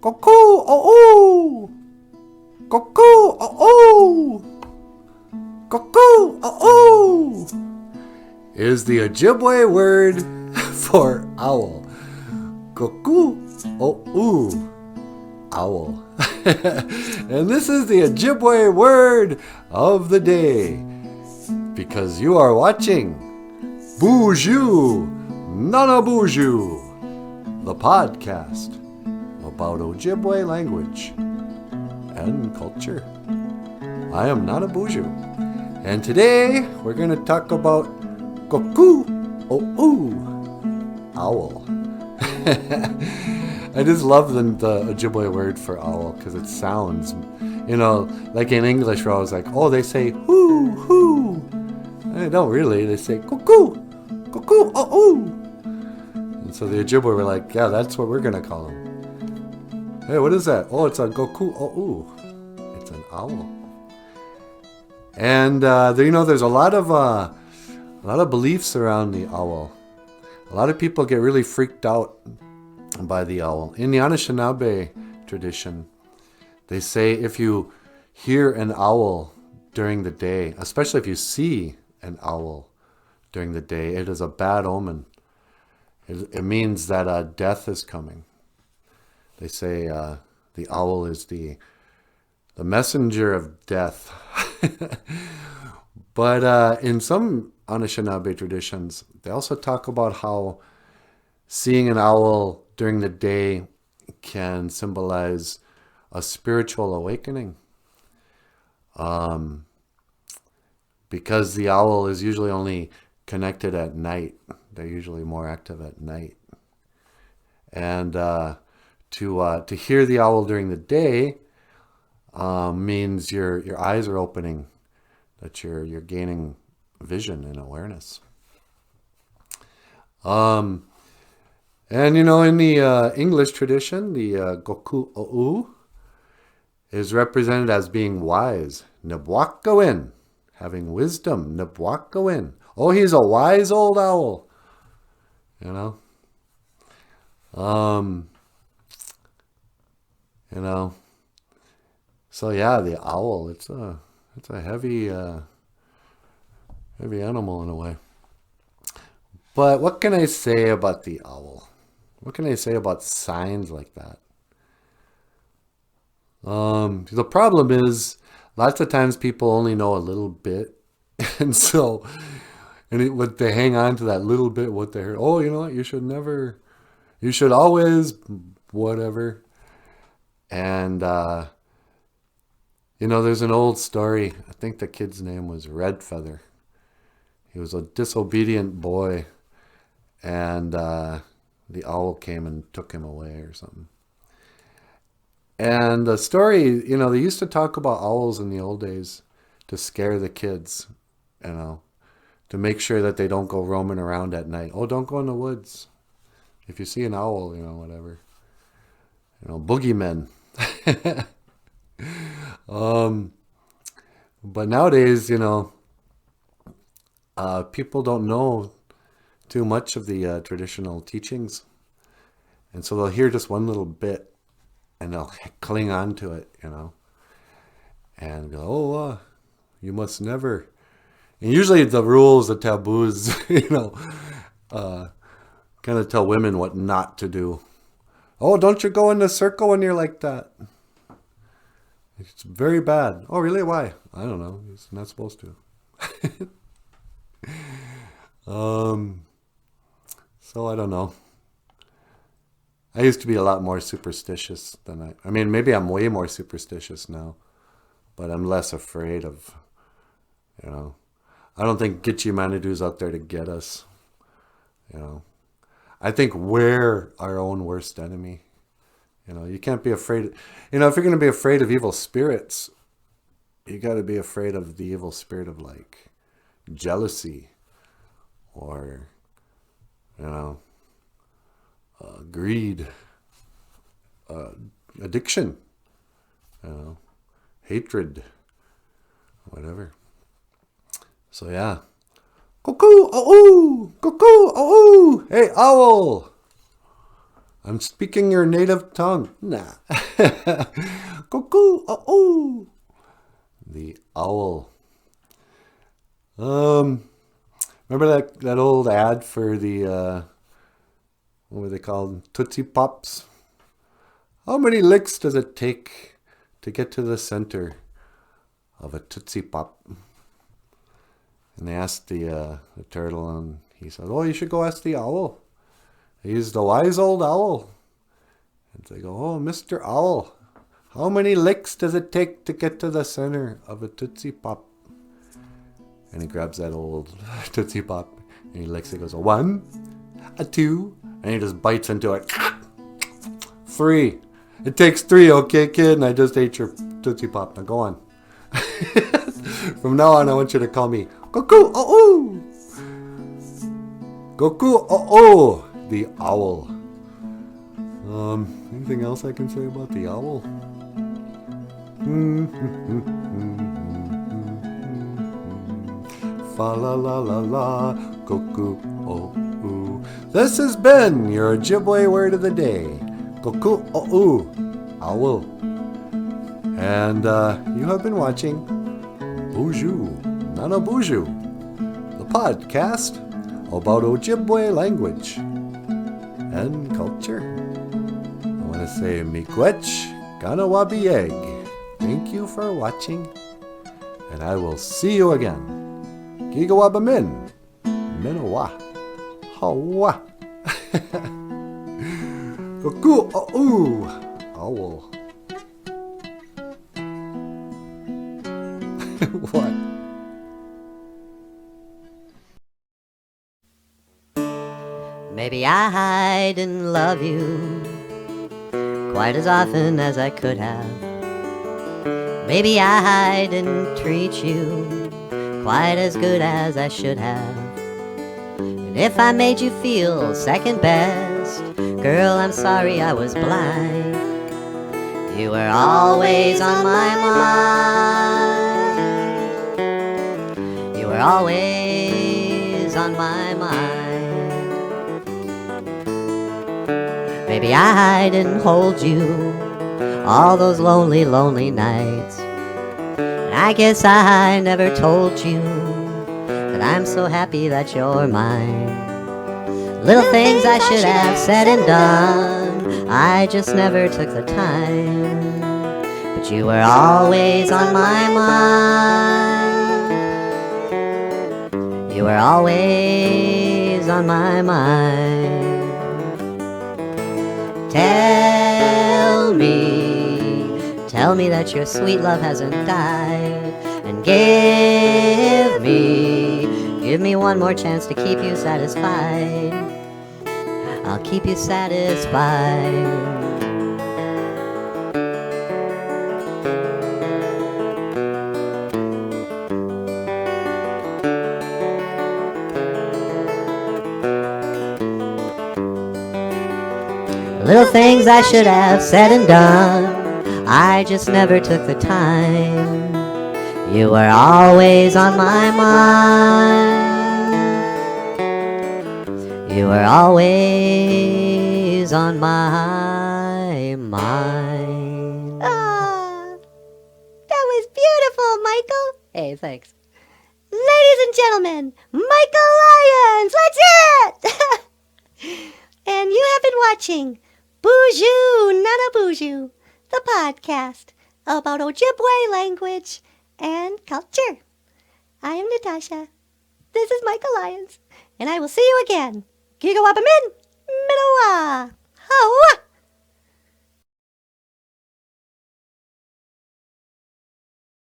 Gookooko'Oo! Gookooko'Oo! Gookooko'Oo! Is the Ojibwe word for owl. Gookooko'Oo. Owl. And this is the Ojibwe word of the day. Because you are watching BOOZHOO, NANABOOZHOO, the podcast about Ojibwe language and culture. I am NANABOOZHOO, and today we're going to talk about Gookooko'Oo, owl. I just love the Ojibwe word for owl because it sounds, like in English we're always like, oh, they say hoo, hoo. They don't really, they say Gookooko'Oo. And so the Ojibwe were like, yeah, that's what we're going to call them. Hey, what is that? Oh, it's a Gookooko'Oo. It's an owl. And there's a lot of beliefs around the owl. A lot of people get really freaked out by the owl. In the Anishinaabe tradition, they say if you hear an owl during the day, especially if you see an owl during the day, it is a bad omen. It means that death is coming. They say the owl is the messenger of death. But in some Anishinaabe traditions, they also talk about how seeing an owl during the day can symbolize a spiritual awakening. Because the owl is usually only connected at night. They're usually more active at night. And to hear the owl during the day means your eyes are opening, that you're gaining vision and awareness. And in the English tradition, the Gookooko'Oo is represented as being wise. Nabwakawin, having wisdom. Nabwakawin. Oh, he's a wise old owl. So yeah, the owl, it's a heavy animal in a way. But what can I say about the owl? What can I say about signs like that? The problem is lots of times people only know a little bit, and they hang on to that little bit what they heard. Oh, you know what? You should always whatever. And there's an old story. I think the kid's name was Red Feather. He was a disobedient boy, and the owl came and took him away or something. And the story, they used to talk about owls in the old days to scare the kids, to make sure that they don't go roaming around at night. Oh, don't go in the woods. If you see an owl, whatever. Boogeymen. But nowadays, people don't know too much of the traditional teachings. And so they'll hear just one little bit and they'll cling on to it, and go, you must never. And usually the rules, the taboos, kind of tell women what not to do. Oh, don't you go in the circle when you're like that. It's very bad. Oh, really? Why? I don't know. He's not supposed to. So I don't know. I used to be a lot more superstitious than maybe I'm way more superstitious now, but I'm less afraid of, I don't think Gitchie-Manidu's out there to get us, I think we're our own worst enemy. You can't be afraid. If you're going to be afraid of evil spirits, you got to be afraid of the evil spirit of like jealousy or, greed, addiction, hatred, whatever. So yeah. Gookooko'Oo! Gookooko'Oo! Hey, owl! I'm speaking your native tongue. Nah. Gookooko'Oo. The owl. Remember that old ad for the, what were they called? Tootsie Pops? How many licks does it take to get to the center of a Tootsie Pop? And they asked the turtle, and he said, oh, you should go ask the owl. He's the wise old owl. And they go, oh, Mr. Owl, how many licks does it take to get to the center of a Tootsie Pop? And he grabs that old Tootsie Pop, and he licks it. He goes, a 1, a 2, and he just bites into it. 3. It takes 3, okay, kid? And I just ate your Tootsie Pop. Now go on. From now on, I want you to call me Gookooko'Oo. Gookooko'Oo, the owl. Anything else I can say about the owl? Fa la la la la, Gookooko'Oo. This has been your Ojibwe word of the day, Gookooko'Oo, owl. And you have been watching BOOZHOO, NANABOOZHOO, the podcast about Ojibwe language and culture. I want to say miigwech ganawabieg. Thank you for watching, and I will see you again. Gigawabamin, Minowa, Hawa. Gookooko'Oo, owl. What? Maybe I didn't love you quite as often as I could have. Maybe I didn't treat you quite as good as I should have. And if I made you feel second best, girl, I'm sorry I was blind. You were always on my mind. You were always on my mind. Maybe I didn't hold you all those lonely, lonely nights. And I guess I never told you that I'm so happy that you're mine. Little things I should have said and done, I just never took the time. But you were always on my mind. You were always on my mind. Tell me that your sweet love hasn't died. And give me one more chance to keep you satisfied. I'll keep you satisfied. Little things I should have said and done, I just never took the time. You were always on my mind. You were always on my mind. Ah, that was beautiful, Michael. Hey, thanks. Ladies and gentlemen, Michael Lyons, let's hear it! And you have been watching BOOZHOO, NANABOOZHOO, the podcast about Ojibwe language and culture. I am Natasha. This is Michael Lyons, and I will see you again. Gigawabamin, Minowa, Hawa.